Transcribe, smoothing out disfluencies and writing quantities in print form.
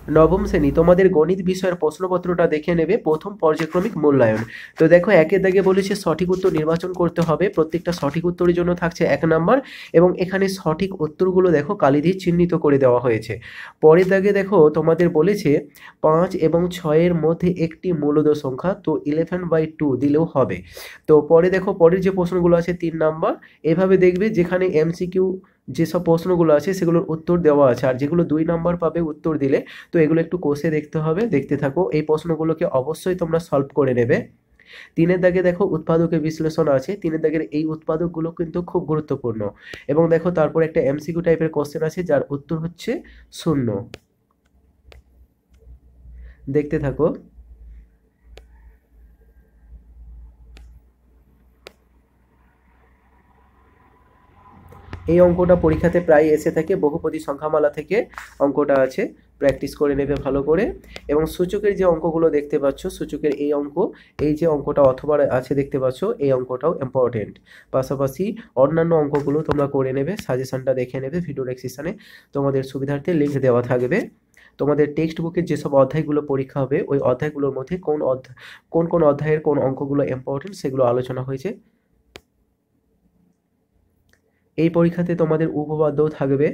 নবম শ্রেণী তোমাদের গণিত বিষয়ের প্রশ্নপত্রটা দেখে নেবে, প্রথম পর্যায়ক্রমিক মূল্যায়ন। তো দেখো একের দাগে বলেছে সঠিক উত্তর নির্বাচন করতে হবে, প্রত্যেকটা সঠিক উত্তরের জন্য থাকছে 1 নাম্বার, এবং এখানে সঠিক উত্তরগুলো দেখো কালি দিয়ে চিহ্নিত করে দেওয়া হয়েছে। পরের দাগে দেখো তোমাদের বলেছে 5 এবং 6-এর মধ্যে একটি মূলদ সংখ্যা, তো 11/2 দিলেও হবে। তো পরে দেখো পরের যে প্রশ্নগুলো আছে 3 নাম্বার, এভাবে দেখবে যেখানে এমসিকিউ যেসব প্রশ্নগুলো আছে সেগুলোর উত্তর দেওয়া আছে, আর যেগুলো 2 নাম্বার পাবে উত্তর দিলে, তো এগুলো একটু কষে দেখতে হবে, দেখতে থাকো। এই প্রশ্নগুলোকে অবশ্যই তোমরা সলভ করে নেবে। 3-এর দাগে দেখো উৎপাদকের বিশ্লেষণ আছে, 3-এর দাগের এই উৎপাদকগুলো কিন্তু খুব গুরুত্বপূর্ণ। এবং দেখো তারপর একটা এমসিকিউ টাইপের কোশ্চেন আছে যার উত্তর হচ্ছে 0। দেখতে থাকো। এই অঙ্কটা পরীক্ষাতে প্রায় এসে থাকে, বহুপদী সংখ্যামালা থেকে অঙ্কটা আছে, প্র্যাকটিস করে নেবে ভালো করে। এবং সূচকের যে অঙ্কগুলো দেখতে পাচ্ছ, সূচকের এই অঙ্ক, এই যে অঙ্কটা অথবা আছে দেখতে পাচ্ছ, এই অঙ্কটাও ইম্পর্টেন্ট। পাশাপাশি অন্যান্য অঙ্কগুলো তোমরা করে নেবে, সাজেশনটা দেখে নেবে, ভিডিও ডেসক্রিপশনে তোমাদের সুবিধার্থে লিঙ্ক দেওয়া থাকবে। তোমাদের টেক্সট বুকের যেসব অধ্যায়গুলো পরীক্ষা হবে, ওই অধ্যায়গুলোর মধ্যে কোন অধ্যায়ের কোন অঙ্কগুলো ইম্পর্টেন্ট সেগুলো আলোচনা হয়েছে। এই পরীক্ষাতে তোমাদের উপপাদ্যও থাকবে।